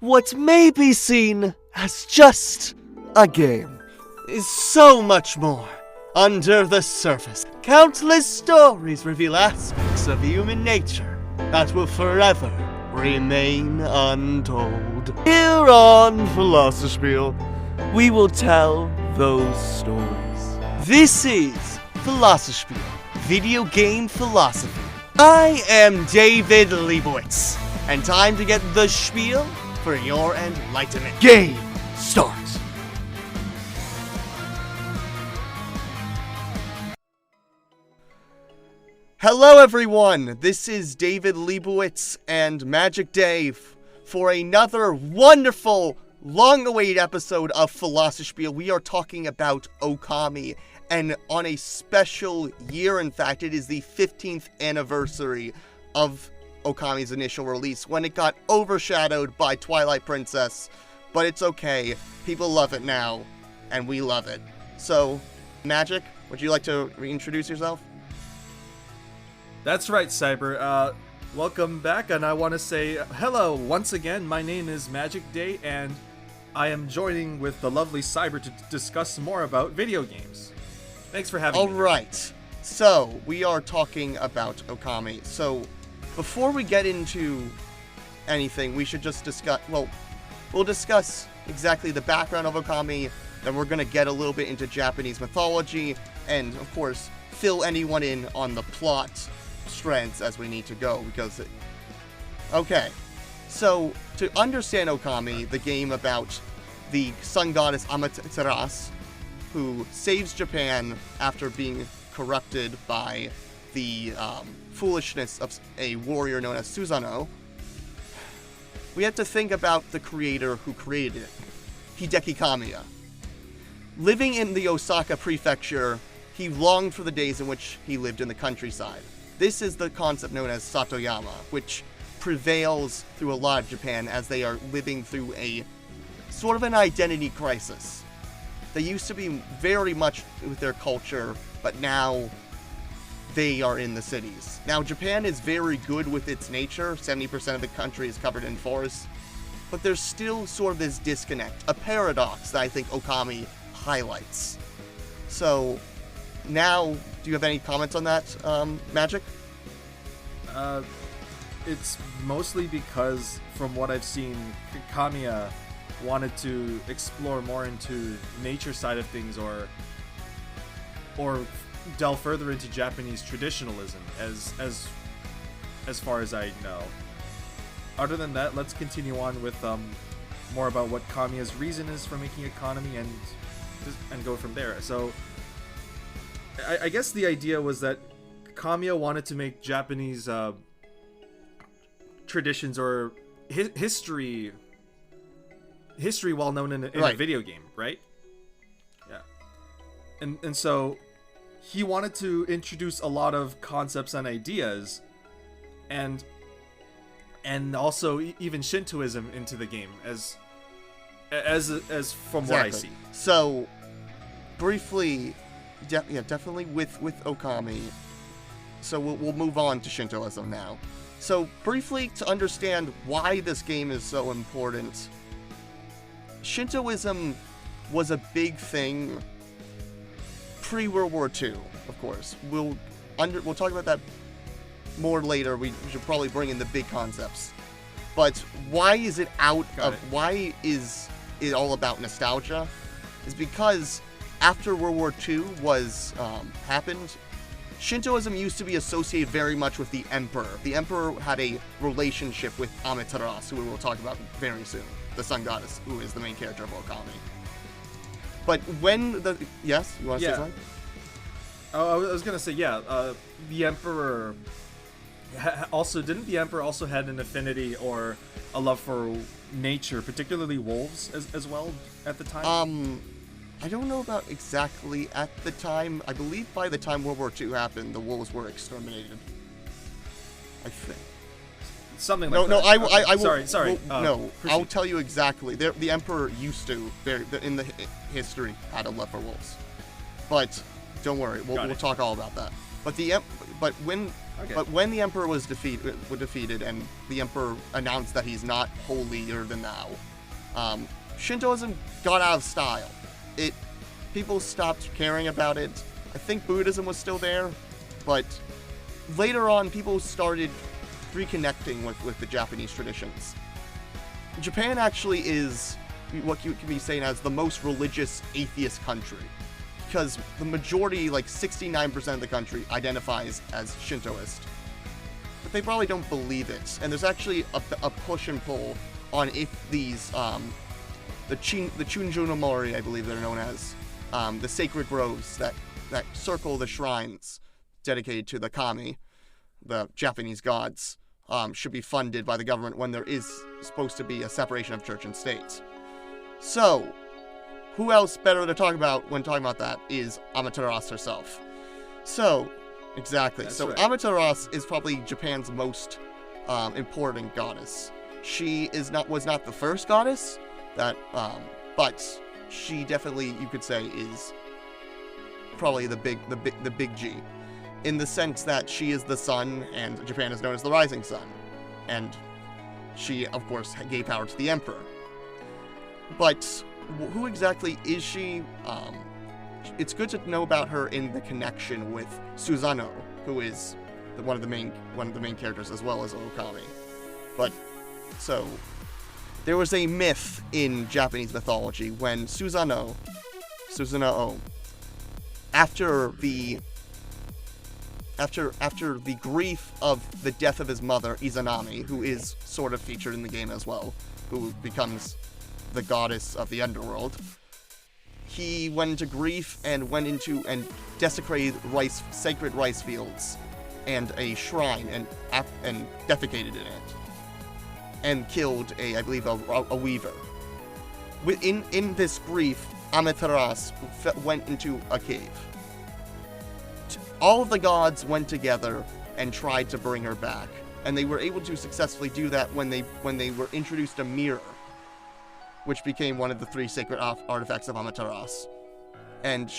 What may be seen as just a game is so much more. Under the surface, countless stories reveal aspects of human nature that will forever remain untold. Here on Philosophers, we will tell those stories. This is Philosophers, Video Game Philosophy. I am David Leibowitz, and time to get the spiel for your enlightenment. Game starts. Hello everyone, this is David Leibowitz and Magicday for another wonderful, long-awaited episode of Philosophers. We are talking about Ōkami, and on a special year, in fact, it is the 15th anniversary of Ōkami's initial release, when it got overshadowed by Twilight Princess, but it's okay, people love it now, and we love it. So, Magic, would you like to reintroduce yourself? That's right, Cyber. Welcome back, and I want to say hello once again. My name is Magicday, and I am joining with the lovely Cyber to discuss more about video games. Thanks for having me. Alright, so we are talking about Ōkami. So, before we get into anything, we should just discuss, we'll discuss exactly the background of Ōkami, then we're going to get a little bit into Japanese mythology, and, of course, fill anyone in on the plot strands as we need to go, because okay, so to understand Ōkami, the game about the sun goddess Amaterasu, who saves Japan after being corrupted by the foolishness of a warrior known as Susano'o, we have to think about the creator who created it, Hideki Kamiya. Living in the Osaka prefecture, he longed for the days in which he lived in the countryside. This is the concept known as Satoyama, which prevails through a lot of Japan as they are living through a sort of an identity crisis. They used to be very much with their culture, but now they are in the cities. Now, Japan is very good with its nature. 70% of the country is covered in forests, but there's still sort of this disconnect, a paradox that I think Ōkami highlights. So, now, do you have any comments on that, Magic? It's mostly because, from what I've seen, Kamiya wanted to explore more into nature side of things, or delve further into Japanese traditionalism, as far as I know. Other than that, let's continue on with more about what Kamiya's reason is for making Ōkami, and go from there. So, I guess the idea was that Kamiya wanted to make Japanese traditions or history well known in a video game, right? Yeah. And so he wanted to introduce a lot of concepts and ideas, and also even Shintoism into the game as from what I see. So briefly, definitely with Ōkami. So we'll move on to Shintoism now. So briefly, to understand why this game is so important, Shintoism was a big thing pre-World War II, of course. We'll talk about that more later. We should probably bring in the big concepts. But why is it why is it all about nostalgia? Is because after World War II happened, Shintoism used to be associated very much with the Emperor. The Emperor had a relationship with Amaterasu, who we will talk about very soon, the sun goddess, who is the main character of Ōkami. But when yes, you want to say something? Oh, I was gonna say, the Emperor didn't the Emperor also had an affinity or a love for nature, particularly wolves as well at the time? I don't know about exactly at the time. I believe by the time World War II happened, the wolves were exterminated. I think. Something like that. No, I will. Sorry. No, I'll tell you exactly. The Emperor used to, in the history, had a love for wolves. But don't worry, we'll talk all about that. But when Okay. But when the Emperor was defeated and the Emperor announced that he's not holier than thou, Shintoism got out of style. People stopped caring about it. I think Buddhism was still there, but later on people started reconnecting with the Japanese traditions. Japan actually is what you can be saying as the most religious atheist country, because the majority, like 69% of the country, identifies as Shintoist. But they probably don't believe it, and there's actually a push and pull on if these, the Chunjunomori, I believe they're known as, the sacred groves that circle the shrines dedicated to the kami, the Japanese gods, should be funded by the government when there is supposed to be a separation of church and state. So, who else better to talk about when talking about that is Amaterasu herself. So, exactly. That's so right. Amaterasu is probably Japan's most important goddess. She was not the first goddess, but she definitely, you could say, is probably the big G, in the sense that she is the sun, and Japan is known as the rising sun, and she, of course, gave power to the emperor. But who exactly is she? It's good to know about her in the connection with Susano'o, who is one of the main characters, as well as Ōkami. But so there was a myth in Japanese mythology when Susano'o, after the grief of the death of his mother, Izanami, who is sort of featured in the game as well, who becomes the goddess of the underworld, he went into grief and desecrated sacred rice fields and a shrine and defecated in it, and killed I believe a weaver. In this grief, Amaterasu went into a cave. All of the gods went together and tried to bring her back, and they were able to successfully do that when they were introduced a mirror, which became one of the 3 sacred artifacts of Amaterasu. And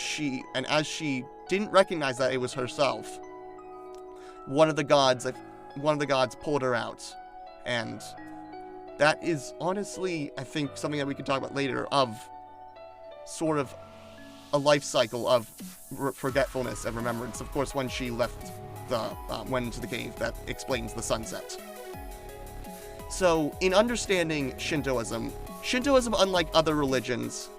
as she didn't recognize that it was herself, one of the gods pulled her out, and that is honestly, I think, something that we can talk about later, of sort of a life cycle of forgetfulness and remembrance. Of course, when she went into the cave, that explains the sunset. So, in understanding Shintoism, unlike other religions,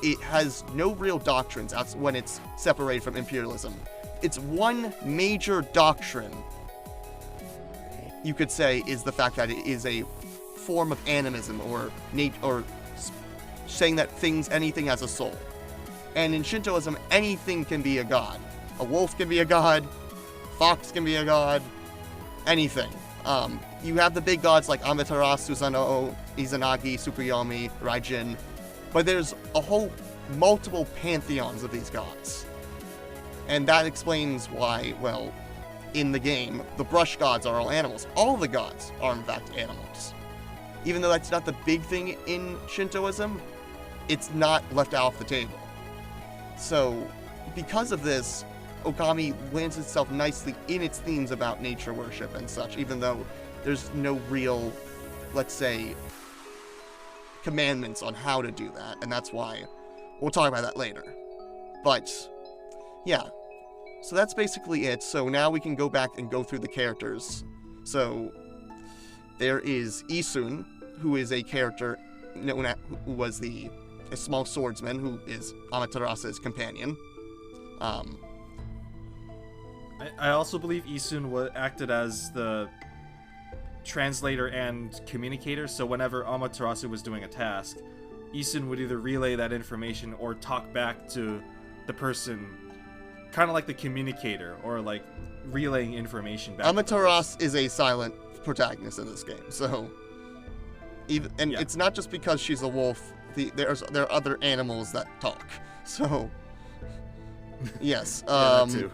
it has no real doctrines when it's separated from imperialism. Its one major doctrine, you could say, is the fact that it is a form of animism, or saying that anything has a soul. And in Shintoism, anything can be a god. A wolf can be a god, fox can be a god, anything. You have the big gods like Amaterasu, Susano'o, Izanagi, Tsukuyomi, Raijin, but there's multiple pantheons of these gods. And that explains why, well, in the game, the brush gods are all animals. All the gods are, in fact, animals. Even though that's not the big thing in Shintoism, it's not left off the table. So, because of this, Okami lands itself nicely in its themes about nature worship and such, even though there's no real, let's say, commandments on how to do that, and that's why we'll talk about that later. But, yeah. So that's basically it. So now we can go back and go through the characters. So, there is Isun, who is a character who was a small swordsman, who is Amaterasu's companion. I also believe Isun acted as the translator and communicator, so whenever Amaterasu was doing a task, Isun would either relay that information or talk back to the person, kind of like the communicator, or like relaying information back. Amaterasu is a silent protagonist in this game, so it's not just because she's a wolf. There are other animals that talk, so yes. That too.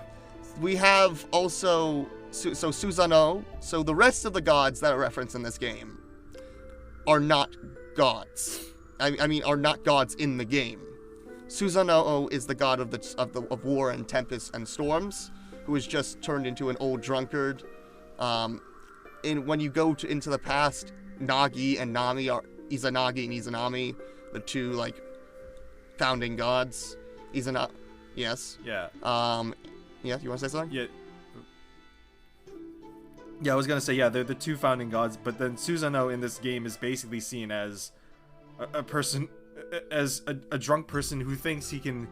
We have also Susano'o. So the rest of the gods that are referenced in this game are not gods. I mean, are not gods in the game. Susano'o is the god of war and tempests and storms, who is just turned into an old drunkard And when you go into the past, Nagi and Nami are Izanagi and Izanami, the two like founding gods. Yes. Yeah. Yeah. You want to say something? Yeah. Yeah, I was gonna say, yeah, they're the two founding gods, but then Susano'o in this game is basically seen as a person, as a drunk person who thinks he can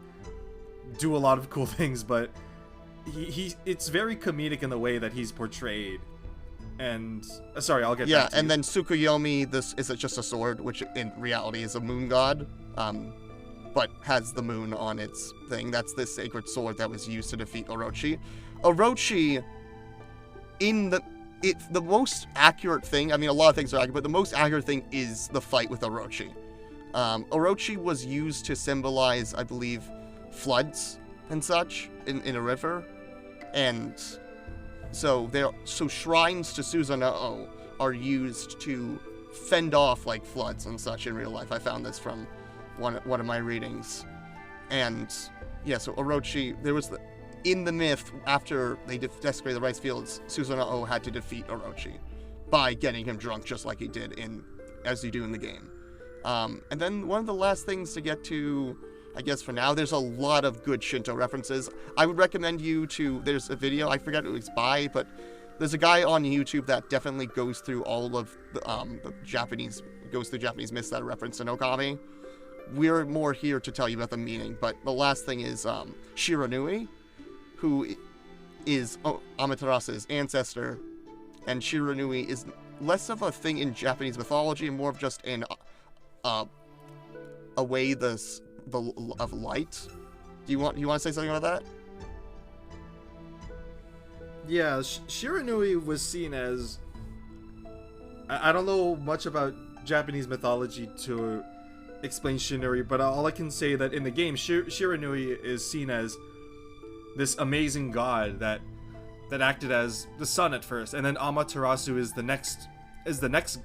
do a lot of cool things, but it's very comedic in the way that he's portrayed. And sorry, I'll get back to and you. then Tsukuyomi, this is just a sword, which in reality is a moon god, but has the moon on its thing. That's the sacred sword that was used to defeat Orochi. Orochi, the most accurate thing, I mean, a lot of things are accurate, but the most accurate thing is the fight with Orochi. Orochi was used to symbolize, I believe, floods and such in a river, and so shrines to Susano'o are used to fend off like floods and such in real life. I found this from one of my readings, and yeah, so Orochi, in the myth, after they desecrated the rice fields, Susano'o had to defeat Orochi by getting him drunk, just like he did as you do in the game. And then one of the last things to get to, I guess for now, there's a lot of good Shinto references. I would recommend there's a video, I forget who it's by, but there's a guy on YouTube that definitely goes through all of the Japanese myths that are referenced in Okami. We're more here to tell you about the meaning, but the last thing is Shiranui, who is Amaterasu's ancestor, and Shiranui is less of a thing in Japanese mythology and more of just a way of light. Do you want to say something about that? Yeah, Shiranui was seen as, I don't know much about Japanese mythology to explain Shiranui, but all I can say that in the game, Shiranui is seen as this amazing god that acted as the sun at first, and then Amaterasu is the next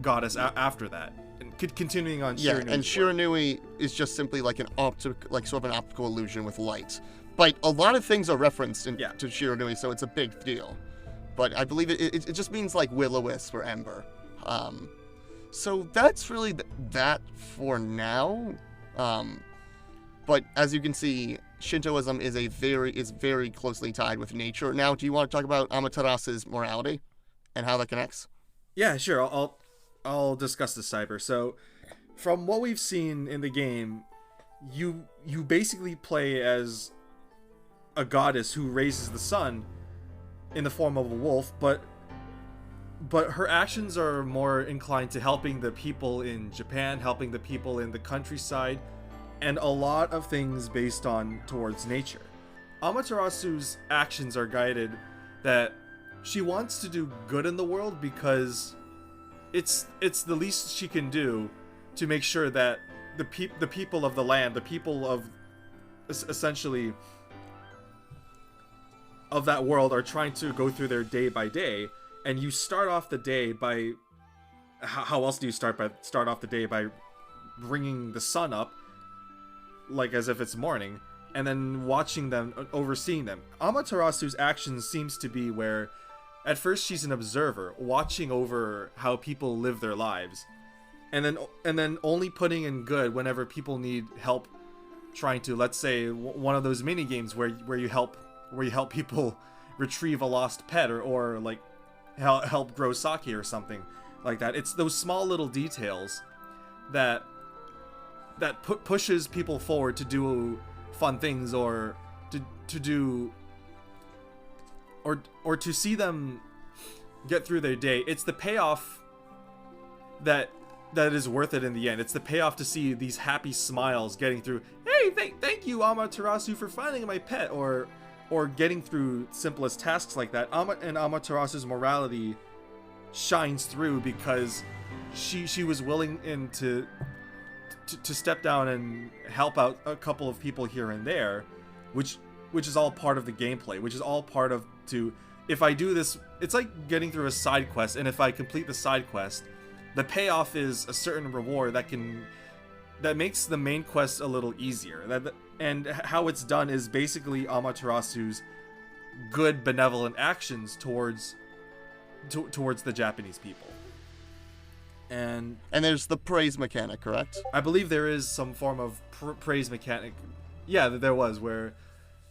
goddess after that, and continuing on. Yeah, Shiranui. and Shiranui is just simply like sort of an optical illusion with light. But a lot of things are referenced to Shiranui, so it's a big deal. But I believe it just means like will-o-wisp or ember. So that's really that for now. But as you can see, Shintoism is very closely tied with nature. Now, do you want to talk about Amaterasu's morality and how that connects? Yeah, sure. I'll discuss this, Cyber. So, from what we've seen in the game, you basically play as a goddess who raises the sun in the form of a wolf, but her actions are more inclined to helping the people in Japan, helping the people in the countryside, and a lot of things based towards nature. Amaterasu's actions are guided that she wants to do good in the world because it's the least she can do to make sure that the people of the land, the people of essentially of that world, are trying to go through their day by day. And you start off the day by, how else do you start off the day by bringing the sun up, like as if it's morning, and then watching them, overseeing them. Amaterasu's actions seems to be where, at first she's an observer, watching over how people live their lives, and then only putting in good whenever people need help, trying to, let's say, one of those mini games where you help people retrieve a lost pet, or like help grow sake or something like that. It's those small little details that pushes people forward to do fun things, or to do, or to see them get through their day. It's the payoff that is worth it in the end. It's the payoff to see these happy smiles getting through. Hey, thank you, Amaterasu, for finding my pet, or getting through simplest tasks like that. And Amaterasu's morality shines through because she was willing to step down and help out a couple of people here and there, which is all part of the gameplay, which is all part of if I do this, it's like getting through a side quest, and if I complete the side quest, the payoff is a certain reward that makes the main quest a little easier. And how it's done is basically Amaterasu's good benevolent actions towards towards the Japanese people. And there's the praise mechanic, correct? I believe there is some form of praise mechanic. Yeah, there was, where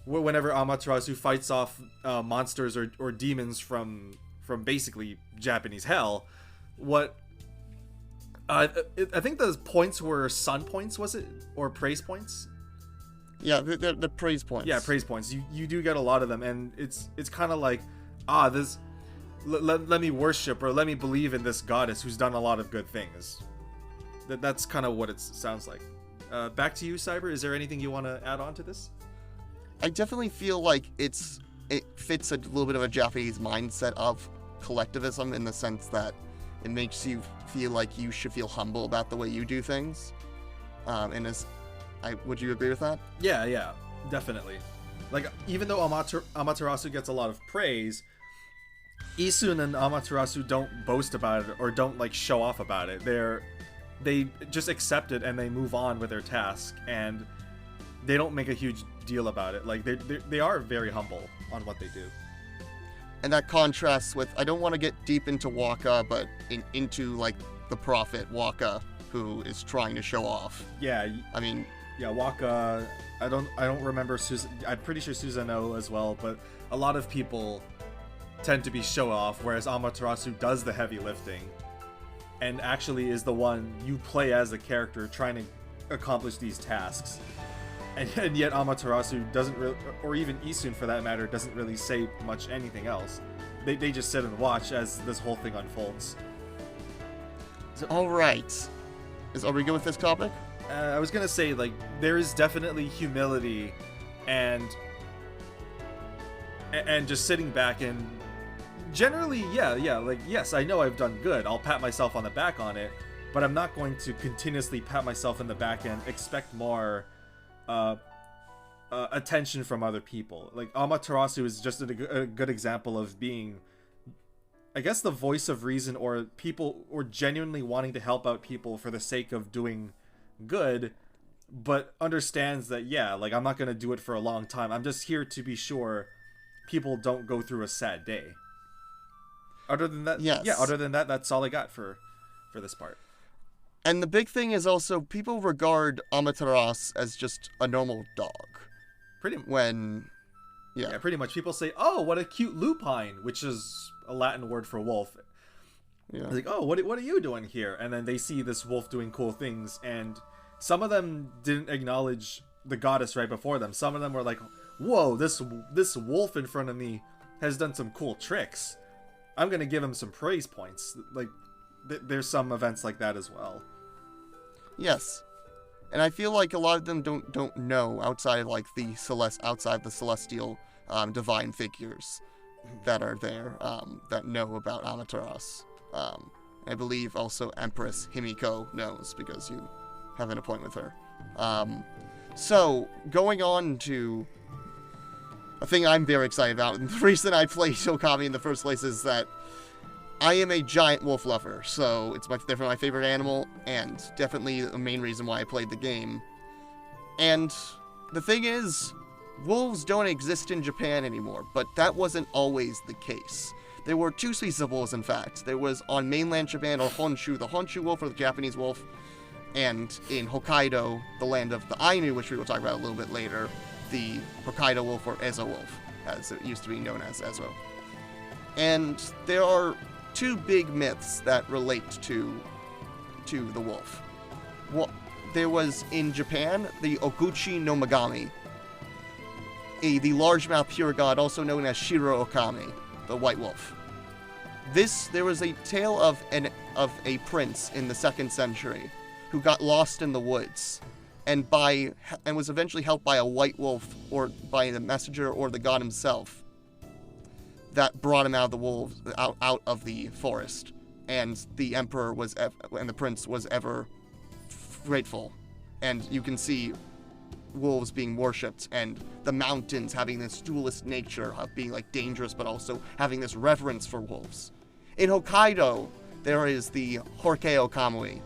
whenever Amaterasu fights off monsters or demons from basically Japanese hell, I think the points were sun points, was it? Or praise points? Yeah, the praise points. Yeah, praise points. You do get a lot of them, and it's kind of like, this... Let me worship, or let me believe in this goddess who's done a lot of good things. That's kind of what it sounds like. Back to you, Cyber. Is there anything you want to add on to this? I definitely feel like it fits a little bit of a Japanese mindset of collectivism, in the sense that it makes you feel like you should feel humble about the way you do things. Would you agree with that? Yeah, definitely. Like, even though Amaterasu gets a lot of praise, Isun and Amaterasu don't boast about it or don't like show off about it. They just accept it and they move on with their task, and they don't make a huge deal about it. Like, they are very humble on what they do. And that contrasts with, I don't want to get deep into Waka, but into like the prophet Waka, who is trying to show off. Yeah, I mean, yeah, Waka. I don't remember I'm pretty sure Susano'o as well, but a lot of people tend to be show off, whereas Amaterasu does the heavy lifting and actually is the one you play as the character trying to accomplish these tasks. And yet Amaterasu doesn't really, or even Isun for that matter, doesn't really say much anything else. They just sit and watch as this whole thing unfolds. All right. Are we good with this topic? I was gonna say, like, there is definitely humility and just sitting back and generally, yeah, like, yes, I know I've done good. I'll pat myself on the back on it, but I'm not going to continuously pat myself in the back and expect more attention from other people. Like, Amaterasu is just a good example of being, I guess, the voice of reason, or people, or genuinely wanting to help out people for the sake of doing good, but understands that, yeah, like, I'm not going to do it for a long time. I'm just here to be sure people don't go through a sad day. Other than that, yes. Yeah, other than that, that's all I got for this part. And the big thing is also, people regard Amaterasu as just a normal dog. Pretty much. People say, "Oh, what a cute lupine," which is a Latin word for wolf. Yeah. It's like, "Oh, what are you doing here?" And then they see this wolf doing cool things, and some of them didn't acknowledge the goddess right before them. Some of them were like, "Whoa, this wolf in front of me has done some cool tricks. I'm gonna give him some praise points." Like, there's some events like that as well. Yes, and I feel like a lot of them don't know outside like the celestial divine figures that are there that know about Amaterasu. I believe also Empress Himiko knows, because you have an appointment with her. So going on to a thing I'm very excited about, and the reason I played Ōkami in the first place is that I am a giant wolf lover, so it's definitely my favorite animal, and definitely the main reason why I played the game. And the thing is, wolves don't exist in Japan anymore, but that wasn't always the case. There were two species of wolves, in fact. There was on mainland Japan, or Honshu, the Honshu wolf, or the Japanese wolf, and in Hokkaido, the land of the Ainu, which we will talk about a little bit later, the Hokkaido wolf, or Ezo wolf, as it used to be known as Ezo. And there are two big myths that relate to the wolf. Well, there was in Japan the Oguchi no Magami, the largemouth pure god, also known as Shiro Ōkami, the white wolf. There was a tale of a prince in the 2nd century who got lost in the woods, and was eventually helped by a white wolf, or by the messenger or the god himself, that brought him out of the forest, and the emperor and the prince was ever grateful. And you can see wolves being worshipped, and the mountains having this dualist nature of being like dangerous, but also having this reverence for wolves. In Hokkaido, there is the Horkei Ōkami,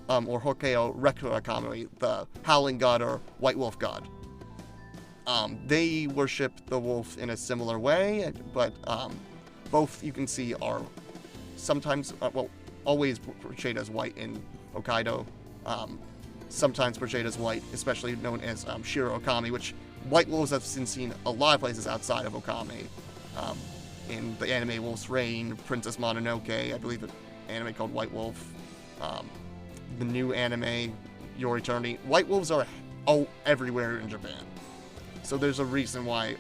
or Horkei Ōkami, the howling god or white wolf god. They worship the wolf in a similar way, but both, you can see, are sometimes, always portrayed as white in Hokkaido. Sometimes portrayed as white, especially known as Shiro Okami, which white wolves have since seen a lot of places outside of Okami. In the anime Wolf's Rain, Princess Mononoke, I believe an anime called White Wolf. The new anime, Your Eternity. White wolves are everywhere in Japan. So there's a reason why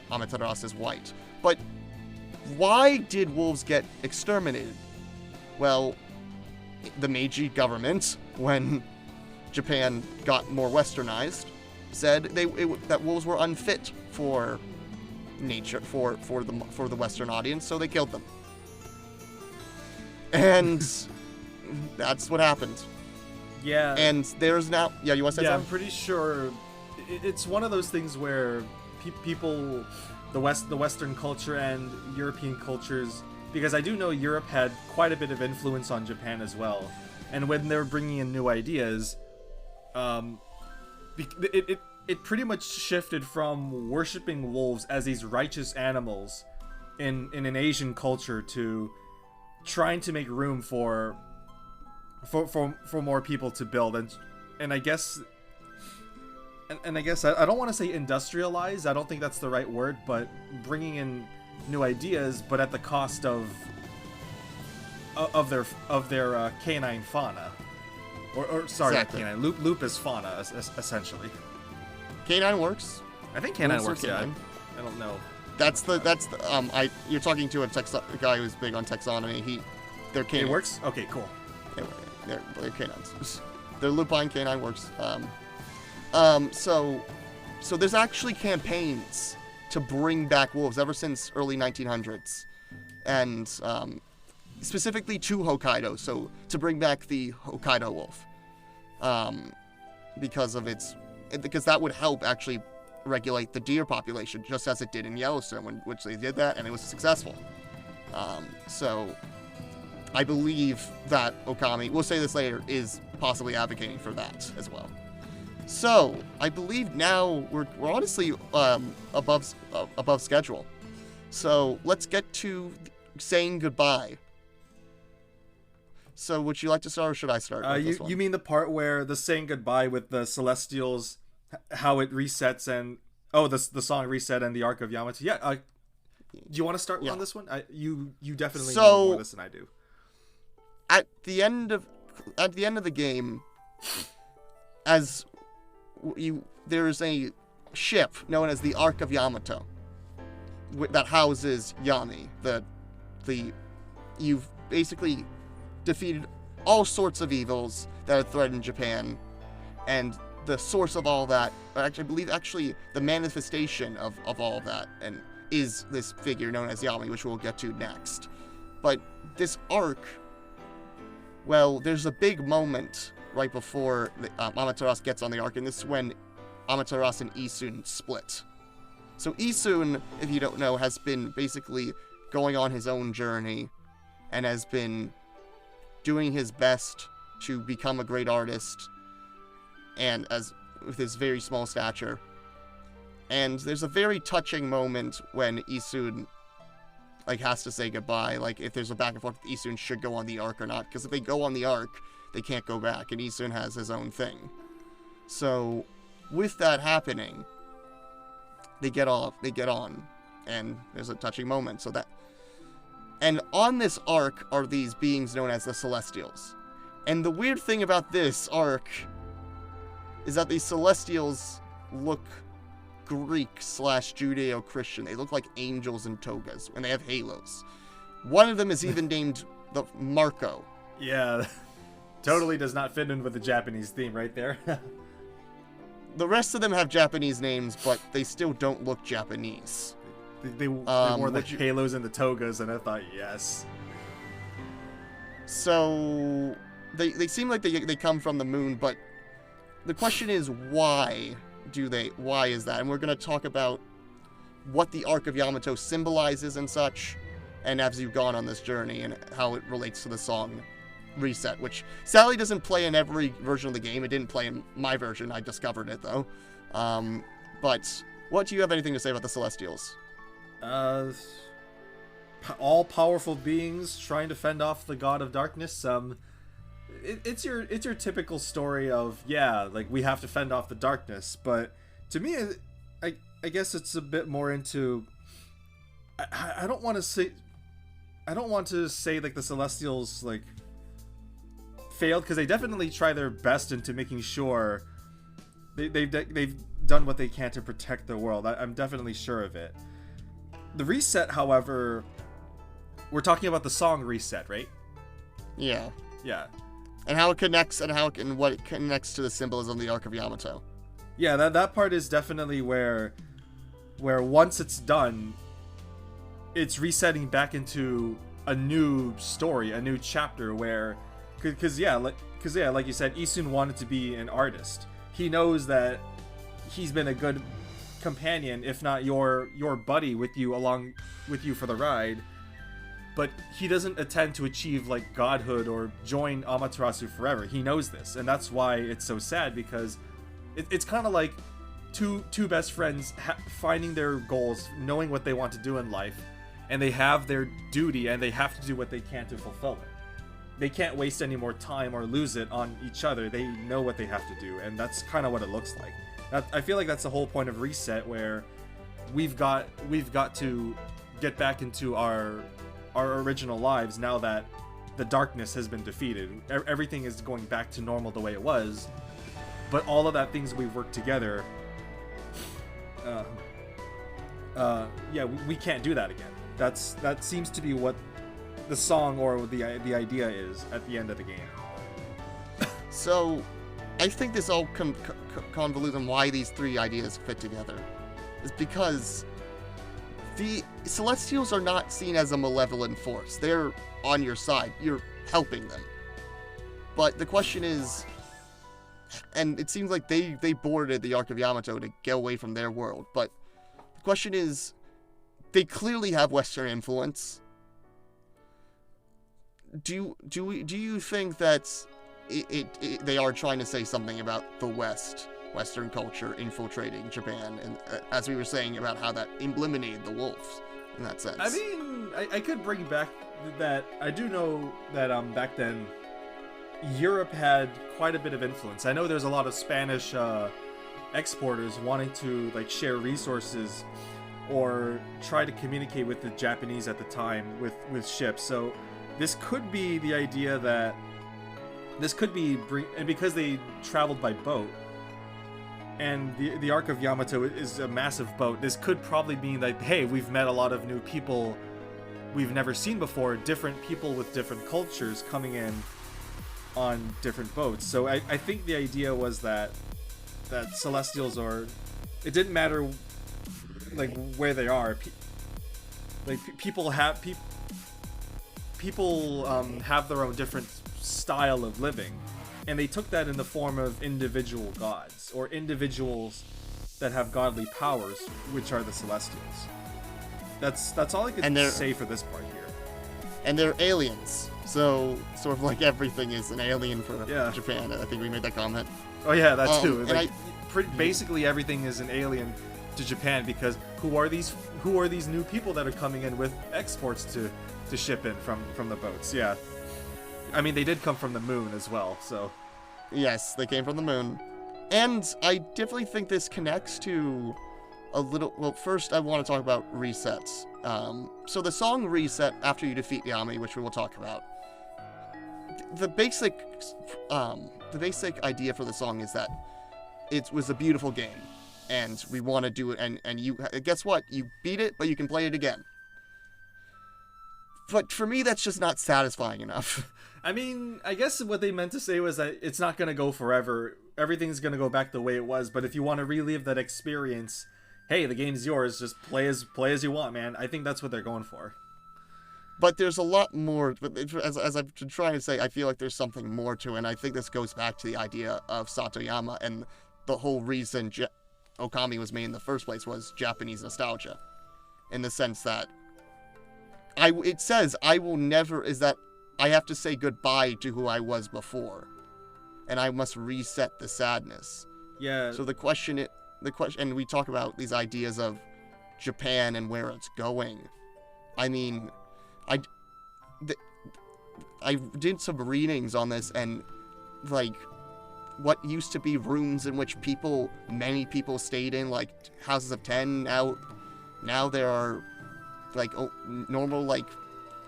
Amaterasu is white. But why did wolves get exterminated? Well, the Meiji government, when Japan got more westernized, said that wolves were unfit for nature, for the Western audience, so they killed them. And that's what happened. Yeah. And there's now... Yeah, you want to say something? I'm pretty sure it's one of those things where people, the Western culture and European cultures, because I do know Europe had quite a bit of influence on Japan as well. And when they were bringing in new ideas, it pretty much shifted from worshipping wolves as these righteous animals in an Asian culture to trying to make room for more people to build, and I guess I don't want to say industrialize, I don't think that's the right word, but bringing in new ideas, but at the cost of their canine fauna, or sorry, exactly. Not canine, lupus fauna, essentially. Canine works. I think canine works. Yeah, I don't know. You're talking to a guy who's big on taxonomy. They're canines. It works. Okay, cool. They're canines. Their lupine canine works. So there's actually campaigns to bring back wolves ever since early 1900s, and specifically to Hokkaido. So to bring back the Hokkaido wolf, because that would help actually regulate the deer population, just as it did in Yellowstone, which they did that, and it was successful. So I believe that Okami, we'll say this later, is possibly advocating for that as well. So I believe now we're honestly above schedule. So let's get to saying goodbye. So would you like to start, or should I start? You mean the part where the saying goodbye with the Celestials, how it resets, and the song reset and the Arc of Yamato? Yeah. Do you want to start on this one? You definitely know more this than I do. At the end of the game, there's a ship known as the Arc of Yamato that houses Yami. You've basically defeated all sorts of evils that have threatened Japan, and the source of all that, I believe the manifestation of all of that, and is this figure known as Yami, which we'll get to next. But this arc, well, there's a big moment right before Amaterasu gets on the arc, and this is when Amaterasu and Isun split. So Isun, if you don't know, has been basically going on his own journey and has been doing his best to become a great artist, and with his very small stature. And there's a very touching moment when Isun has to say goodbye, if there's a back and forth, Isun should go on the arc or not, because if they go on the arc, they can't go back, and Isun has his own thing. So with that happening, they get on, and there's a touching moment. And on this arc are these beings known as the Celestials. And the weird thing about this arc is that these Celestials look Greek/Judeo-Christian. They look like angels in togas, and they have halos. One of them is even named the Marco. Yeah, totally does not fit in with the Japanese theme right there. The rest of them have Japanese names, but they still don't look Japanese. They wore the halos and the togas, and I thought, yes. So they seem like they come from the moon, but the question is, why is that? And we're going to talk about what the Arc of Yamato symbolizes and such, and as you've gone on this journey, and how it relates to the song Reset, which sadly doesn't play in every version of the game. It didn't play in my version. I discovered it, though. But what do you have anything to say about the Celestials? all-powerful beings trying to fend off the god of darkness. It's your typical story of, yeah, like, we have to fend off the darkness. But to me, I guess it's a bit more into, I don't want to say like the Celestials like failed, because they definitely try their best into making sure they've done what they can to protect the world. I'm definitely sure of it. The reset, however, we're talking about the song Reset, right? Yeah. Yeah. And how it connects, and what it connects to the symbolism of the Arc of Yamato. Yeah, that part is definitely where once it's done, it's resetting back into a new story, a new chapter where, like you said, Isun wanted to be an artist. He knows that he's been a good companion, if not your buddy with you for the ride, but he doesn't intend to achieve like godhood or join Amaterasu forever. He knows this, and that's why it's so sad, because it's kind of like two best friends finding their goals, knowing what they want to do in life, and they have their duty and they have to do what they can to fulfill it. They can't waste any more time or lose it on each other. They know what they have to do, and that's kind of what it looks like. I feel like that's the whole point of Reset, where we've got to get back into our original lives now that the darkness has been defeated. Everything is going back to normal the way it was, but all of that things we've worked together, we can't do that again. That seems to be what the song or the idea is at the end of the game. So, I think this all convolutes on why these three ideas fit together is because the Celestials are not seen as a malevolent force. They're on your side. You're helping them. But the question is, and it seems like they boarded the Arc of Yamato to get away from their world, but the question is, they clearly have Western influence. Do you think that they are trying to say something about the Western culture infiltrating Japan, and as we were saying about how that eliminated the wolves in that sense? I mean, I could bring back that. I do know that back then Europe had quite a bit of influence. I know there's a lot of Spanish exporters wanting to like share resources or try to communicate with the Japanese at the time with ships. So this could be the idea that this could be and because they traveled by boat, and the Arc of Yamato is a massive boat, this could probably mean that, hey, we've met a lot of new people we've never seen before, different people with different cultures coming in on different boats. So I think the idea was that Celestials it didn't matter like where they are. People have their own different style of living, and they took that in the form of individual gods or individuals that have godly powers, which are the Celestials. That's all I can say for this part here. And they're aliens, so sort of like everything is an alien for Japan. I think we made that comment. Oh yeah, that too. Like, basically everything is an alien to Japan, because who are these new people that are coming in with exports to ship in from the boats? Yeah, I mean, they did come from the moon as well, so yes, they came from the moon. And I definitely think this connects to a little. Well, first I want to talk about resets. So the song Reset, after you defeat Yami, which we will talk about, the basic idea for the song is that it was a beautiful game, and we want to do it, and you guess what? You beat it, but you can play it again. But for me, that's just not satisfying enough. I mean, I guess what they meant to say was that it's not going to go forever. Everything's going to go back the way it was, but if you want to relive that experience, hey, the game's yours. Just play as you want, man. I think that's what they're going for. But there's a lot more. As I've been trying to say, I feel like there's something more to it, and I think this goes back to the idea of Satoyama, and the whole reason Okami was made in the first place was Japanese nostalgia. In the sense that it says I will never, is that I have to say goodbye to who I was before, and I must reset the sadness. Yeah. So the question, and we talk about these ideas of Japan and where it's going. I mean, I, I did some readings on this, and like what used to be rooms in which many people stayed in, like houses of 10, now there are like normal like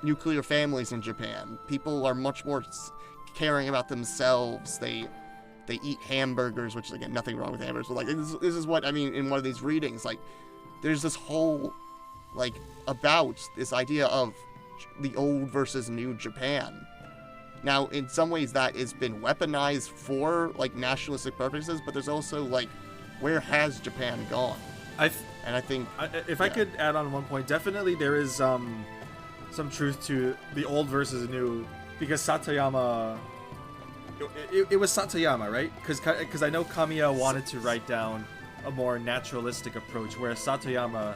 nuclear families in Japan. People are much more caring about themselves. They eat hamburgers, which is, again, nothing wrong with hamburgers, but like this is what I mean in one of these readings. Like there's this whole like about this idea of the old versus new Japan. Now, in some ways that has been weaponized for like nationalistic purposes, but there's also like, where has Japan gone? I think if I could add on one point, definitely there is some truth to the old versus new, because Satoyama, it was Satoyama, right? Because I know Kamiya wanted to write down a more naturalistic approach, whereas Satoyama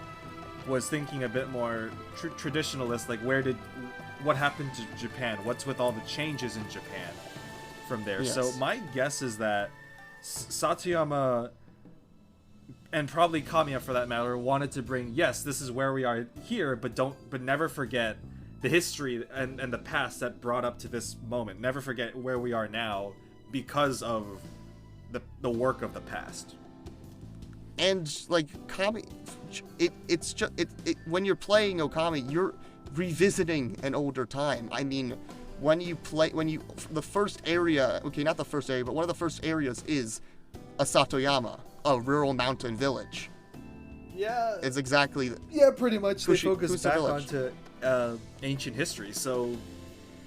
was thinking a bit more traditionalist, like what happened to Japan? What's with all the changes in Japan from there? Yes. So my guess is that Satoyama, and probably Kamiya for that matter, wanted to bring, yes, this is where we are here, but never forget the history and the past that brought up to this moment. Never forget where we are now because of the work of the past. And like it's just when you're playing Okami, you're revisiting an older time. I mean, the first area, okay, not the first area, but one of the first areas is a Satoyama, a rural mountain village. Yeah. It's exactly. Yeah, pretty much. They focus back onto ancient history. So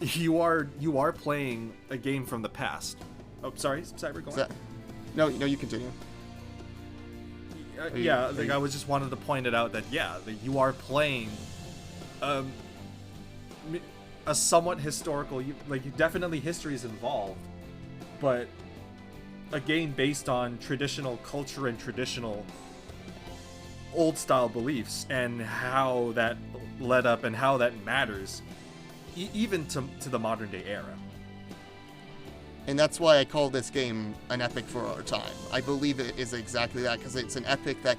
you are playing a game from the past. Oh, sorry, Cyber, go on. No, you continue. I was just wanted to point it out that you are playing a somewhat historical, definitely history is involved, but a game based on traditional culture and traditional old style beliefs and how that led up and how that matters even to the modern day era. And that's why I call this game an epic for our time. I believe it is exactly that, because it's an epic that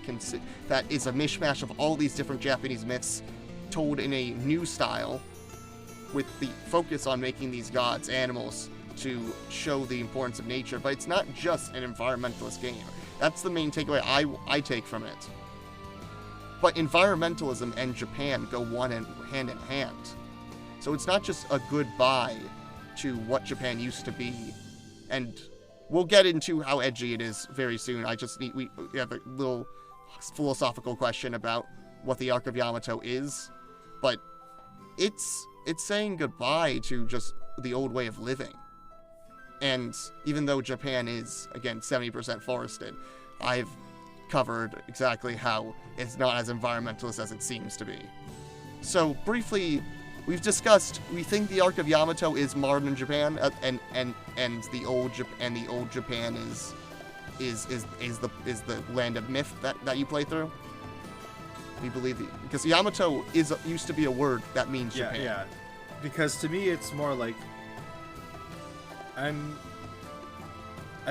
is a mishmash of all these different Japanese myths told in a new style, with the focus on making these gods animals to show the importance of nature. But it's not just an environmentalist game. That's the main takeaway I take from it. But environmentalism and Japan go hand in hand. So it's not just a goodbye to what Japan used to be, and we'll get into how edgy it is very soon. We have a little philosophical question about what the Arc of Yamato is, but it's saying goodbye to just the old way of living. And even though Japan is, again, 70% forested, I've covered exactly how it's not as environmentalist as it seems to be. So briefly, we've discussed, we think the Arc of Yamato is modern Japan, and the old Japan is the land of myth that you play through. We believe because Yamato used to be a word that means Japan. Yeah. Because to me, it's more like I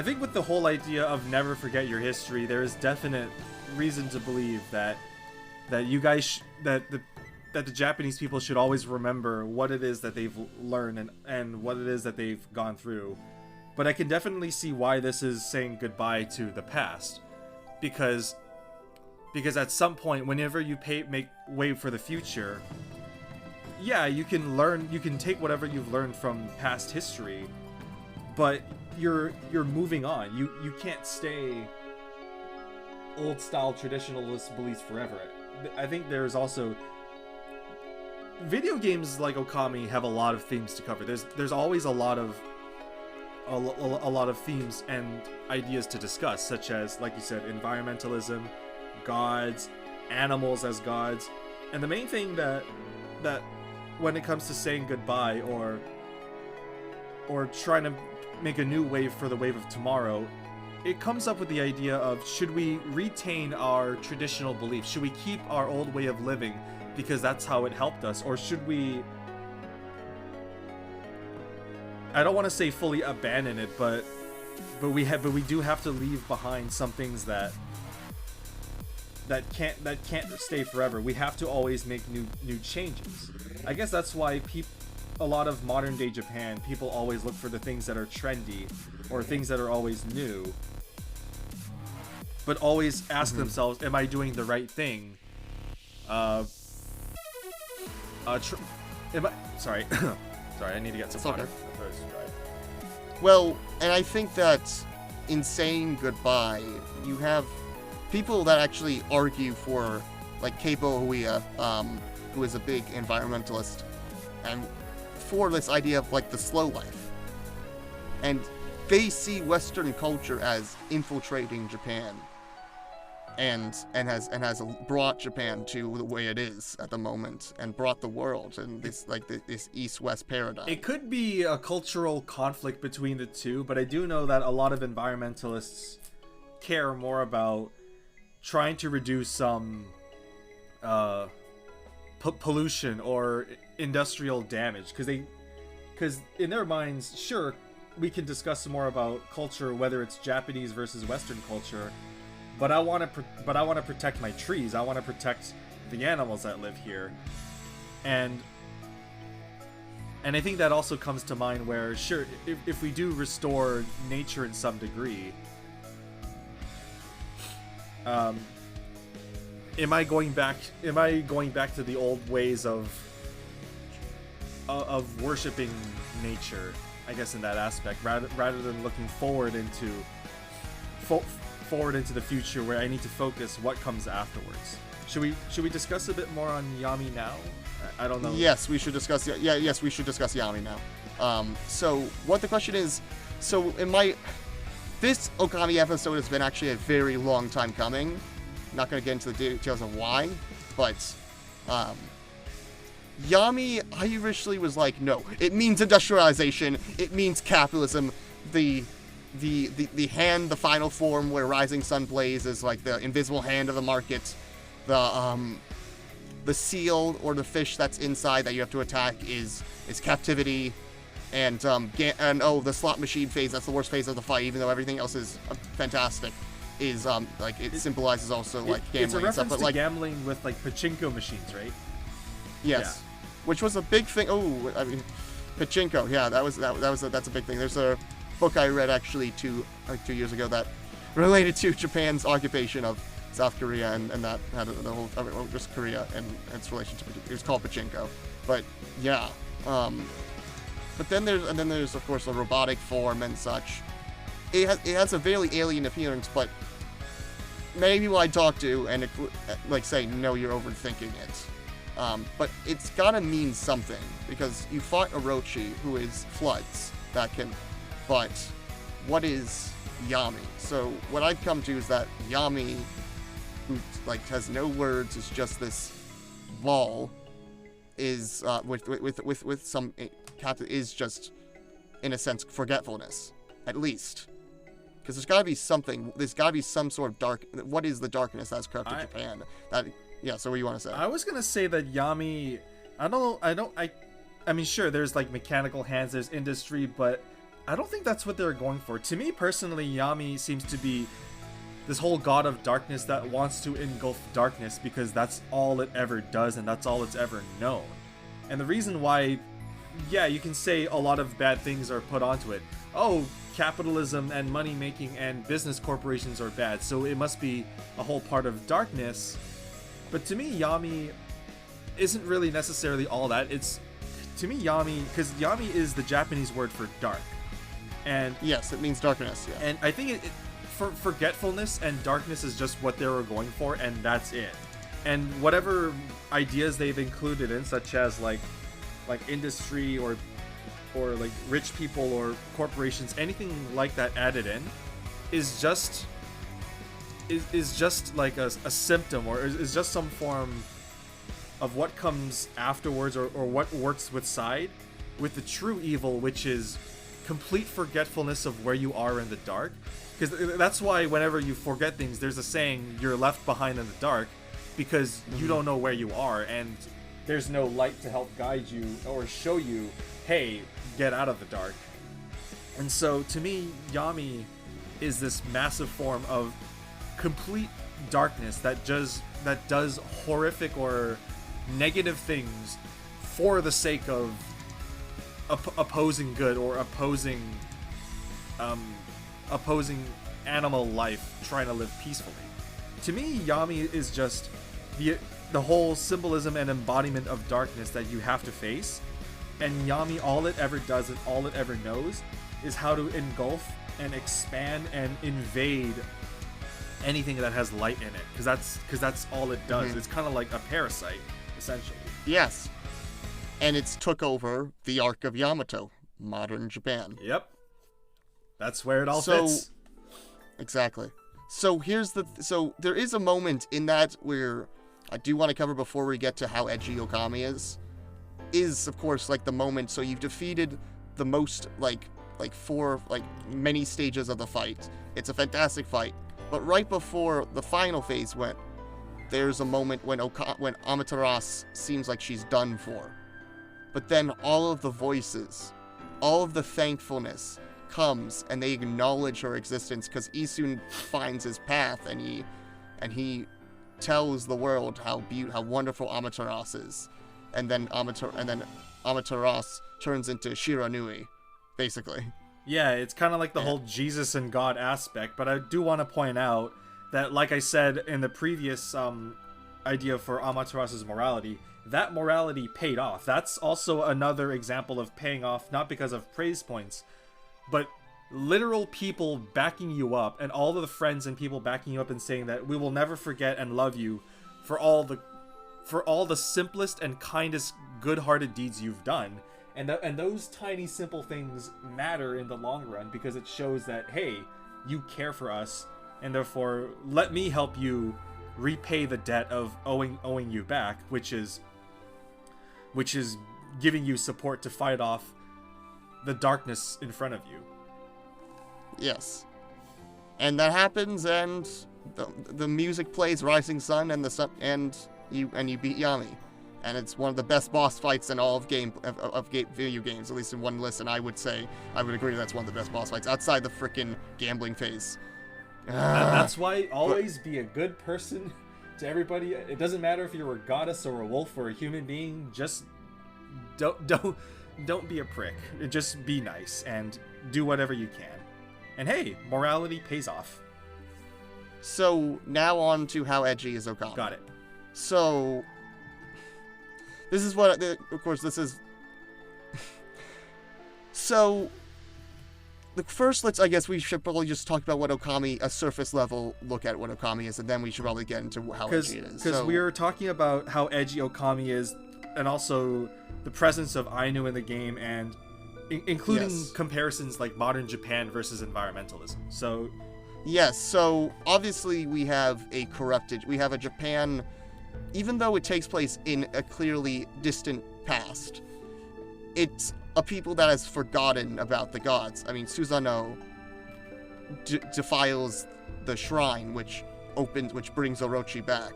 think with the whole idea of never forget your history, there is definite reason to believe that you guys that the Japanese people should always remember what it is that they've learned and what it is that they've gone through. But I can definitely see why this is saying goodbye to the past, because at some point, whenever you make way for the future, you can take whatever you've learned from past history, but you're moving on. You can't stay old style traditionalist beliefs forever. I think there's also video games like Okami have a lot of themes to cover. There's always a lot of themes and ideas to discuss, such as, like you said, environmentalism, gods, animals as gods, and the main thing that when it comes to saying goodbye or trying to make a new wave for the wave of tomorrow, it comes up with the idea of, should we retain our traditional beliefs? Should we keep our old way of living because that's how it helped us? Or should we, I don't want to say fully abandon it, but we do have to leave behind some things that that can't stay forever. We have to always make new changes. I guess that's why a lot of modern day Japan, people always look for the things that are trendy or things that are always new, but always ask themselves, am I doing the right thing? Sorry, I need to get some water. Okay. Well, and I think that in saying goodbye, you have people that actually argue for, like Keipo Huia, who is a big environmentalist, and for this idea of like the slow life. And they see Western culture as infiltrating Japan, and has brought Japan to the way it is at the moment, and brought the world and this East-West paradigm. It could be a cultural conflict between the two, but I do know that a lot of environmentalists care more about trying to reduce some pollution or industrial damage, because in their minds, sure, we can discuss some more about culture, whether it's Japanese versus Western culture, but I want to protect my trees. I want to protect the animals that live here, and I think that also comes to mind where, sure, if we do restore nature in some degree, am I going back to the old ways of worshiping nature, I guess, in that aspect, rather than looking forward into the future, where I need to focus what comes afterwards. Should we discuss a bit more on Yami now? I don't know. Yes, we should discuss. Yes, we should discuss Yami now. So what the question is? So this Okami episode has been actually a very long time coming. I'm not going to get into the details of why, but Yami, I originally was like, no, it means industrialization, it means capitalism. The hand, the final form where Rising Sun plays is like the invisible hand of the market. The seal or the fish that's inside that you have to attack is captivity. And the slot machine phase, that's the worst phase of the fight, even though everything else is fantastic. Is like it symbolizes also like gambling. It's a reference and stuff, but to like gambling with like pachinko machines, right? Yes, which was a big thing. Oh, I mean, pachinko. Yeah, that's a big thing. There's a book I read actually 2 years ago that related to Japan's occupation of South Korea, and that had the whole just Korea and its relation to it was called pachinko. But yeah, but then there's of course the robotic form and such. It has a very alien appearance, but many people I talk to and like say, no, you're overthinking it. But it's gotta mean something, because you fought Orochi, who is floods that can. But what is Yami? So what I've come to is that Yami, who like has no words, is just this ball, is with some is just in a sense forgetfulness, at least. Because there's got to be something. There's got to be some sort of dark. What is the darkness that's corrupted Japan? So what do you want to say? I was gonna say that Yami. I mean, sure, there's like mechanical hands, there's industry, but I don't think that's what they're going for. To me personally, Yami seems to be this whole god of darkness that wants to engulf darkness because that's all it ever does and that's all it's ever known. And the reason why, yeah, you can say a lot of bad things are put onto it. Oh, capitalism and money making and business corporations are bad, so it must be a whole part of darkness. But to me, Yami isn't really necessarily all that. It's, to me, Yami, because Yami is the Japanese word for dark. And yes, it means darkness, yeah. And I think for forgetfulness and darkness is just what they were going for, and that's it. And whatever ideas they've included in, such as like industry or like rich people or corporations, anything like that added in, is just like a symptom, or is just some form of what comes afterwards, or what works with the true evil, which is complete forgetfulness of where you are in the dark. Because that's why whenever you forget things, there's a saying, you're left behind in the dark, because you don't know where you are, and there's no light to help guide you or show you, hey, get out of the dark. And so to me, Yami is this massive form of complete darkness that does horrific or negative things for the sake of opposing good or opposing animal life trying to live peacefully. To me, Yami is just the whole symbolism and embodiment of darkness that you have to face. And Yami, all it ever does and all it ever knows is how to engulf and expand and invade anything that has light in it, because that's all it does. It's kind of like a parasite, essentially. Yes. And it's took over the Arc of Yamato, modern Japan. Yep. That's where it all fits. Exactly. So there is a moment in that where I do want to cover before we get to how edgy Okami is of course like the moment. So you've defeated the most like many stages of the fight. It's a fantastic fight. But right before the final phase there's a moment when Amaterasu seems like she's done for. But then all of the voices, all of the thankfulness comes, and they acknowledge her existence because Isun finds his path, and he tells the world how wonderful Amaterasu is, and then Amaterasu turns into Shiranui, basically. Yeah, it's kind of like the whole Jesus and God aspect, but I do want to point out that, like I said in the previous idea for Amaterasu's morality, that morality paid off. That's also another example of paying off, not because of praise points, but literal people backing you up, and all of the friends and people backing you up and saying that we will never forget and love you for all the simplest and kindest good-hearted deeds you've done. And those tiny simple things matter in the long run, because it shows that, hey, you care for us, and therefore let me help you repay the debt of owing you back, which is giving you support to fight off the darkness in front of you. Yes. And that happens, and the music plays Rising Sun, and you beat Yami. And it's one of the best boss fights in all of video games, at least in one list, and I would agree that's one of the best boss fights, outside the frickin' gambling phase. That's why always be a good person to everybody. It doesn't matter if you're a goddess or a wolf or a human being, just don't be a prick. Just be nice and do whatever you can. And hey, morality pays off. So now on to how edgy is Okami. Got it. So this is what, of course, this is. So first, I guess we should probably just talk about what Okami, a surface level look at what Okami is, and then we should probably get into how edgy it is. Because we were talking about how edgy Okami is, and also the presence of Ainu in the game, and including comparisons like modern Japan versus environmentalism. So yes, so obviously we have a Japan, even though it takes place in a clearly distant past, it's a people that has forgotten about the gods. I mean, Susano'o defiles the shrine, which brings Orochi back,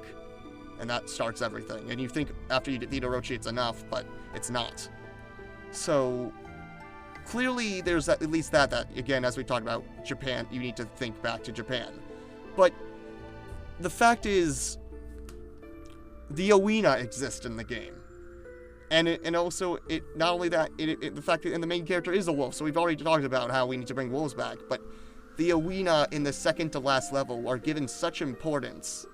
and that starts everything. And you think after you defeat Orochi it's enough, but it's not. So clearly there's at least that again, as we talked about Japan, you need to think back to Japan. But the fact is, the Ōina exist in the game. And also, not only that, the fact that the main character is a wolf, so we've already talked about how we need to bring wolves back, but the Ōina in the second to last level are given such importance.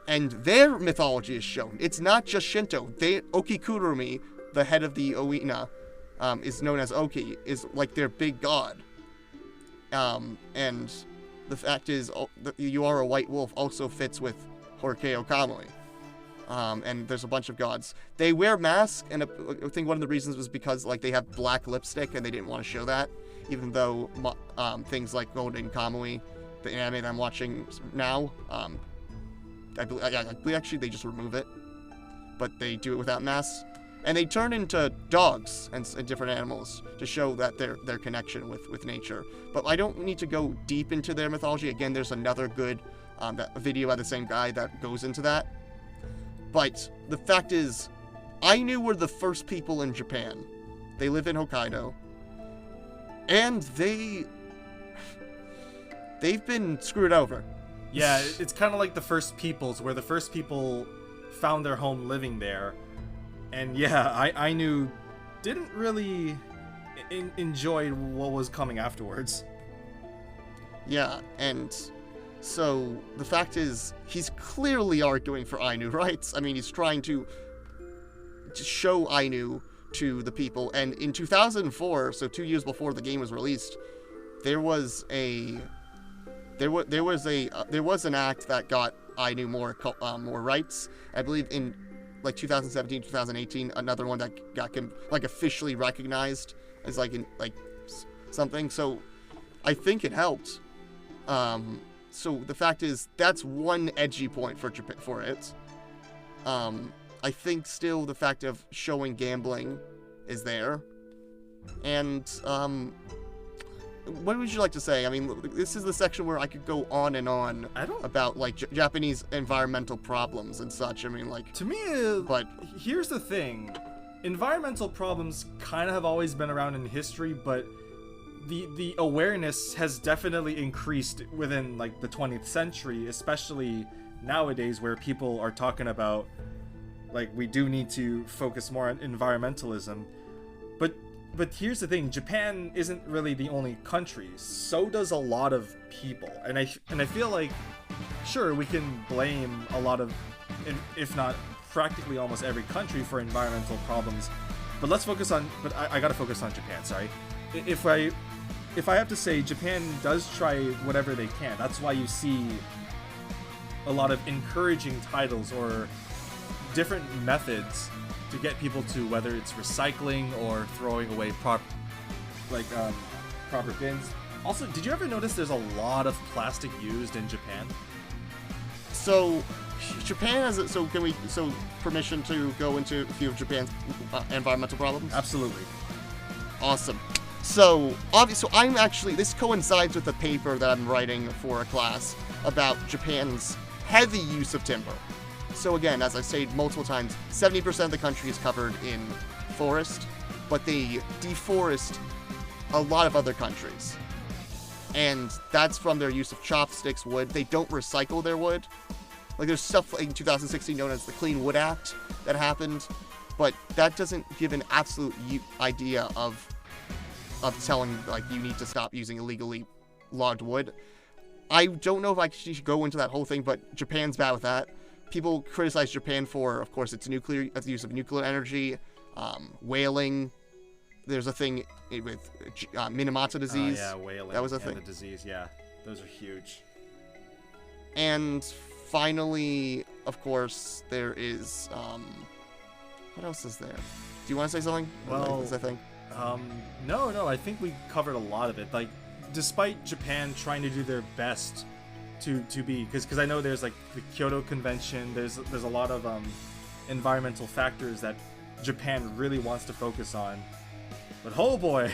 And their mythology is shown. It's not just Shinto. Okikurumi, the head of the Ōina, is known as Oki, is like their big god. And the fact is, you are a white wolf also fits with Horikei Okamui. And there's a bunch of gods. They wear masks, and I think one of the reasons was because they have black lipstick, and they didn't want to show that, even though things like Golden Kamui, the anime that I'm watching now, I believe actually they just remove it, but they do it without masks, and they turn into dogs and different animals to show that their connection with nature. But I don't need to go deep into their mythology. Again, there's another good video by the same guy that goes into that. But the fact is, Ainu were the first people in Japan. They live in Hokkaido. And they've been screwed over. Yeah, it's kind of like the First Peoples, where the First People found their home living there. And yeah, Ainu didn't really enjoy what was coming afterwards. Yeah, and so the fact is, he's clearly arguing for Ainu rights. I mean, he's trying to show Ainu to the people. And in 2004, so 2 years before the game was released, there was an act that got Ainu more rights. I believe in like 2017, 2018, another one that got like officially recognized as like something. So I think it helped. So the fact is, that's one edgy point for it. I think still the fact of showing gambling is there. And what would you like to say? I mean, this is the section where I could go on and on about like Japanese environmental problems and such. I mean, like, to me, but here's the thing: environmental problems kind of have always been around in history, but the awareness has definitely increased within like the 20th century, especially nowadays, where people are talking about like we do need to focus more on environmentalism. But here's the thing: Japan isn't really the only country. So does a lot of people, and I feel like, sure, we can blame a lot of, if not practically almost every country for environmental problems. But let's focus on. But I gotta focus on Japan. Sorry, if I have to say, Japan does try whatever they can. That's why you see a lot of encouraging titles or different methods to get people to, whether it's recycling or throwing away proper bins. Also, did you ever notice there's a lot of plastic used in Japan? So Japan has it. So permission to go into a few of Japan's environmental problems? Absolutely. Awesome. So I'm actually, this coincides with the paper that I'm writing for a class about Japan's heavy use of timber. So again, as I've said multiple times, 70% of the country is covered in forest, but they deforest a lot of other countries. And that's from their use of chopsticks, wood. They don't recycle their wood. Like, there's stuff like in 2016 known as the Clean Wood Act that happened, but that doesn't give an absolute idea of telling, like, you need to stop using illegally logged wood. I don't know if I should go into that whole thing, but Japan's bad with that. People criticize Japan for, of course, its use of nuclear energy, whaling. There's a thing with Minamoto disease. Oh, yeah, whaling. That was a thing. The disease, yeah. Those are huge. And finally, of course, there is... what else is there? Do you want to say something? Well, is that thing? No, I think we covered a lot of it. Like, despite Japan trying to do their best to be, because I know there's like the Kyoto Convention, there's a lot of environmental factors that Japan really wants to focus on. But oh boy,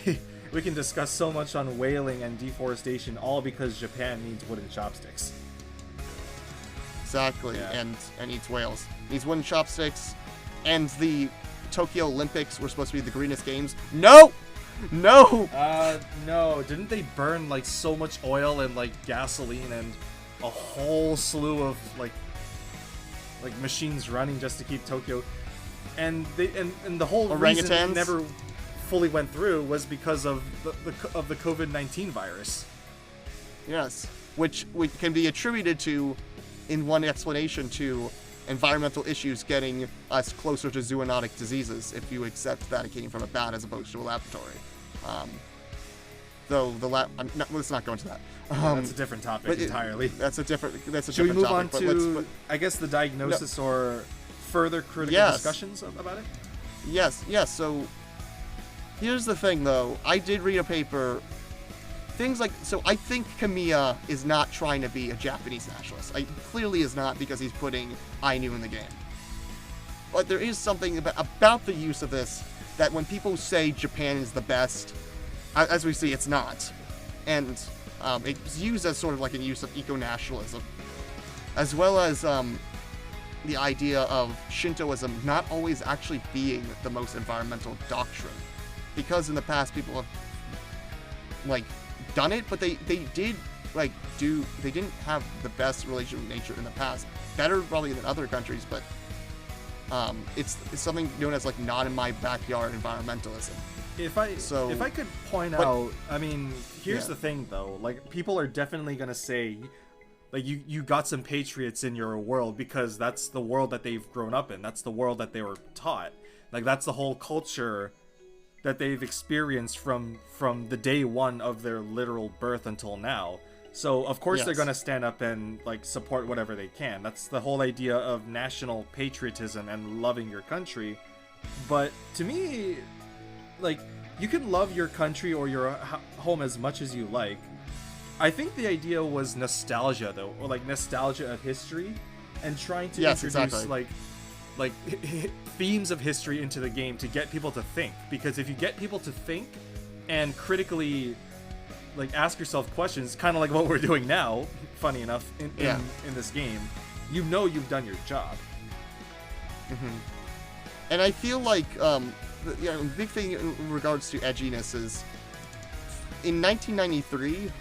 we can discuss so much on whaling and deforestation, all because Japan needs wooden chopsticks. Exactly, Yeah. and eats whales. Needs wooden chopsticks, and the Tokyo Olympics were supposed to be the greenest games. No! No! No, didn't they burn like so much oil and like gasoline and a whole slew of like machines running just to keep Tokyo, and the whole reason it never fully went through was because of the COVID-19 virus. Yes, which can be attributed to, in one explanation, to environmental issues getting us closer to zoonotic diseases, if you accept that it came from a bat as opposed to a laboratory. Though let's not go into that. That's a different topic entirely. That's a different topic. Should we move on to, I guess, the diagnosis or further critical discussions about it? Yes. So here's the thing, though. I did read a paper. I think Kamiya is not trying to be a Japanese nationalist. Clearly is not, because he's putting Ainu in the game. But there is something about the use of this that when people say Japan is the best, as we see, it's not. And it's used as sort of like a use of eco-nationalism, as well as the idea of Shintoism not always actually being the most environmental doctrine. Because in the past people have done it, but they did they didn't have the best relationship with nature in the past. Better probably than other countries, but it's something known as like not in my backyard environmentalism. If I could point out, I mean, here's the thing though, like people are definitely gonna say, like you got some patriots in your world because that's the world that they've grown up in. That's the world that they were taught. Like that's the whole culture that they've experienced from the day one of their literal birth until now. So of course they're gonna stand up and like support whatever they can. That's the whole idea of national patriotism and loving your country. But to me, like you can love your country or your home as much as you like. I think the idea was nostalgia though, or like nostalgia of history, and trying to introduce like themes of history into the game to get people to think. Because if you get people to think and critically like ask yourself questions, kind of like what we're doing now, funny enough, in this game, you know you've done your job. And I feel like the big thing in regards to edginess is in 1993,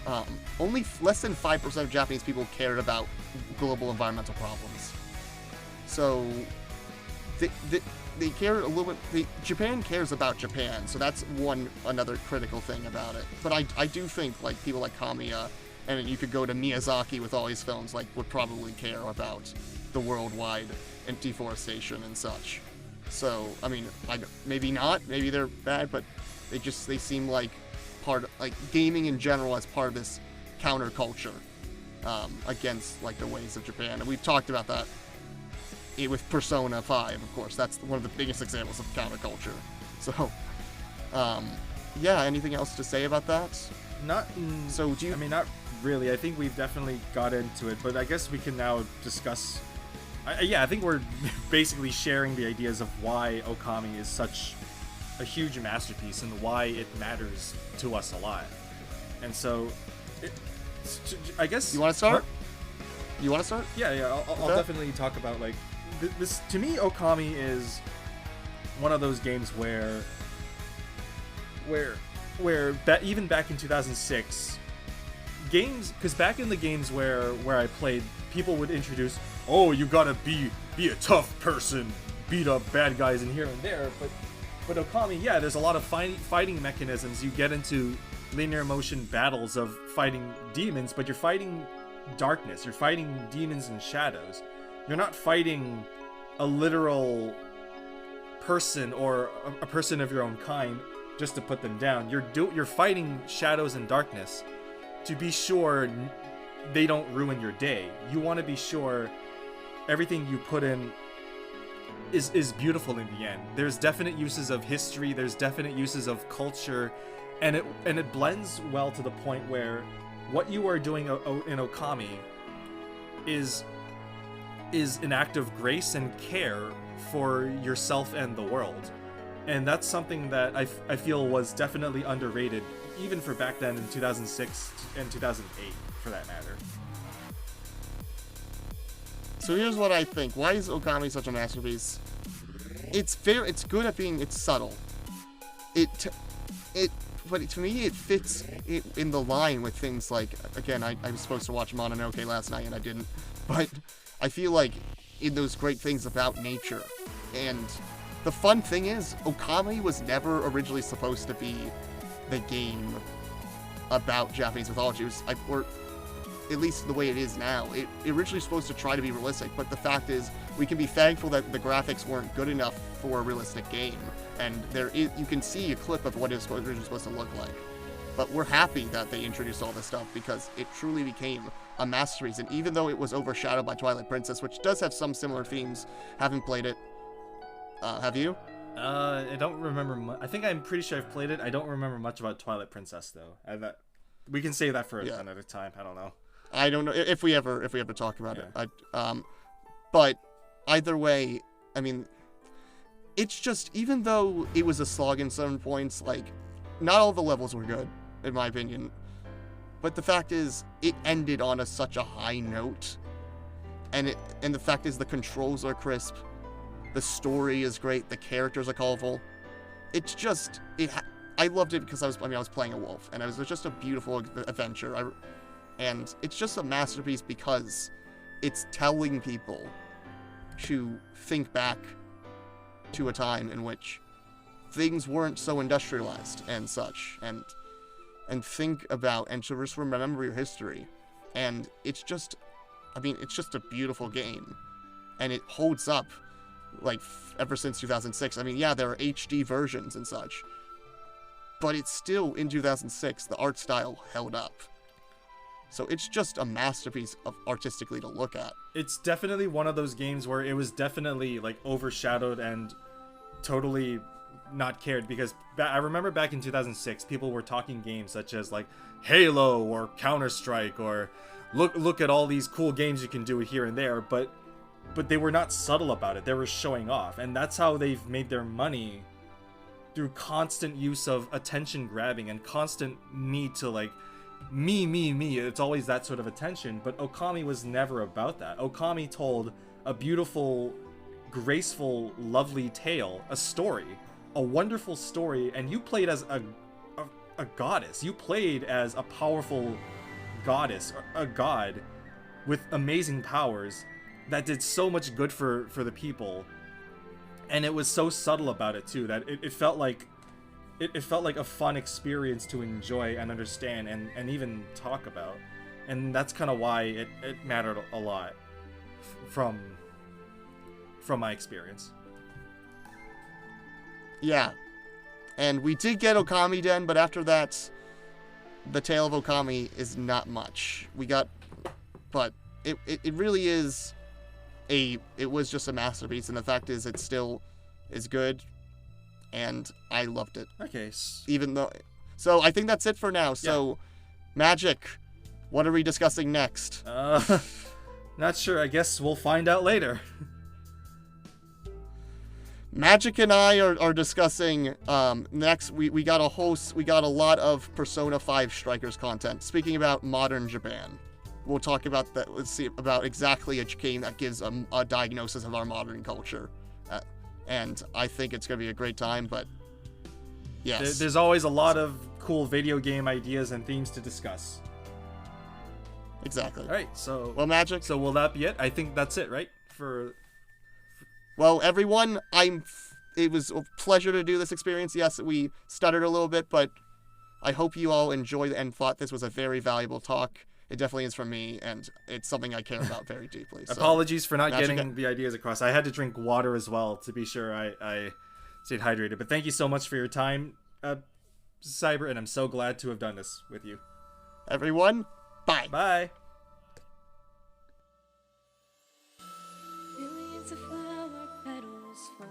only less than 5% of Japanese people cared about global environmental problems. So they care a little bit. Japan cares about Japan, so that's another critical thing about it. But I do think like people like Kamiya, and you could go to Miyazaki with all his films, like would probably care about the worldwide and deforestation and such. So I mean, maybe not, maybe they're bad, but they seem like like gaming in general as part of this counterculture against like the ways of Japan, and we've talked about that with Persona 5, of course. That's one of the biggest examples of counterculture. So, anything else to say about that? Not really. I think we've definitely got into it, but I guess we can now discuss. I think we're basically sharing the ideas of why Okami is such a huge masterpiece and why it matters to us a lot. And so, I guess you want to start. You want to start? Yeah. I'll definitely talk about like this. To me, Okami is one of those games where even back in 2006, games, because back in the games where I played, people would introduce, oh, you gotta be a tough person, beat up bad guys in here and there, but Okami, there's a lot of fighting mechanisms. You get into linear motion battles of fighting demons, but you're fighting darkness, you're fighting demons and shadows. You're not fighting a literal person or a person of your own kind just to put them down. You're fighting shadows and darkness to be sure they don't ruin your day. You want to be sure everything you put in is beautiful in the end. There's definite uses of history, there's definite uses of culture, and it blends well to the point where what you are doing in Okami is an act of grace and care for yourself and the world. And that's something that I feel was definitely underrated, even for back then in 2006 and 2008, for that matter. So here's what I think. Why is Okami such a masterpiece? It's good at being, it's subtle. But to me, it fits in the line with things like, again, I was supposed to watch Mononoke last night and I didn't, but I feel like in those great things about nature. And the fun thing is, Okami was never originally supposed to be the game about Japanese mythology. It was, or at least the way it is now. It originally supposed to try to be realistic, but the fact is, we can be thankful that the graphics weren't good enough for a realistic game. And you can see a clip of what it was originally supposed to look like. But we're happy that they introduced all this stuff because it truly became a masterpiece. And even though it was overshadowed by Twilight Princess, which does have some similar themes, haven't played it. Have you? I don't remember. I think I'm pretty sure I've played it. I don't remember much about Twilight Princess though. We can save that for another time. I don't know. I don't know if we ever talk about it. But either way, I mean, it's just, even though it was a slog in some points, like, not all the levels were good, in my opinion. But the fact is, it ended on such a high note. And the fact is, the controls are crisp. The story is great. The characters are colorful. It's just, I loved it because I was playing a wolf. And it was just a beautiful adventure. And it's just a masterpiece because it's telling people to think back to a time in which things weren't so industrialized and such, and think about and to just remember your history. And it's just, it's just a beautiful game, and it holds up like ever since 2006. Yeah, there are HD versions and such, but it's still, in 2006, the art style held up. So it's just a masterpiece of artistically to look at. It's definitely one of those games where it was definitely like overshadowed and totally not cared, because I remember back in 2006 people were talking games such as like Halo or Counter-Strike or look at all these cool games you can do here and there, but they were not subtle about it. They were showing off, and that's how they've made their money, through constant use of attention grabbing and constant need to like me. It's always that sort of attention, but Okami was never about that. Okami told a beautiful, graceful, lovely tale, a story, a wonderful story, and you played as a goddess. You played as a powerful goddess, a god with amazing powers that did so much good for the people. And it was so subtle about it too, that it felt like a fun experience to enjoy and understand and even talk about. And that's kind of why it mattered a lot from my experience. Yeah. And we did get Okami Den, but after that, the Tale of Okami is not much. But it really is it was just a masterpiece, and the fact is it still is good, and I loved it. Okay. So I think that's it for now. So, Magic, what are we discussing next? Not sure. I guess we'll find out later. Magic and I are discussing next. We got a lot of Persona 5 Strikers content. Speaking about modern Japan, we'll talk about that. Let's see about exactly a game that gives a diagnosis of our modern culture, and I think it's gonna be a great time. But yes, there's always a lot of cool video game ideas and themes to discuss. Exactly. All right. So Magic. So will that be it? I think that's it, right? Well, everyone, it was a pleasure to do this experience. Yes, we stuttered a little bit, but I hope you all enjoyed and thought this was a very valuable talk. It definitely is for me, and it's something I care about very deeply. So, apologies for not getting the ideas across. I had to drink water as well to be sure I stayed hydrated. But thank you so much for your time, Cyber, and I'm so glad to have done this with you. Everyone, bye. Bye. Millions of flower petals fall,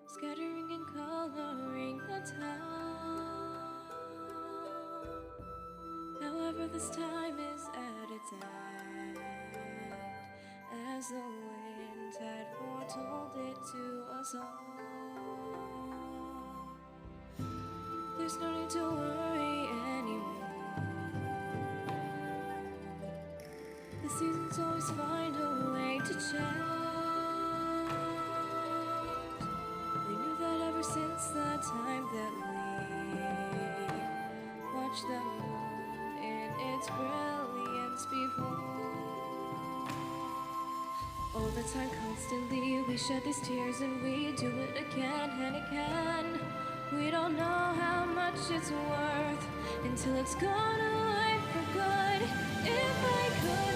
scattering and coloring the town. However, this time is at its end, as the wind had foretold it to us all. There's no need to worry anymore. The seasons always find a way to change. We knew that ever since the time that we watched the moon in its brilliance before. All the time, constantly, we shed these tears and we do it again and again. We don't know how much it's worth until it's gone away for good. If I could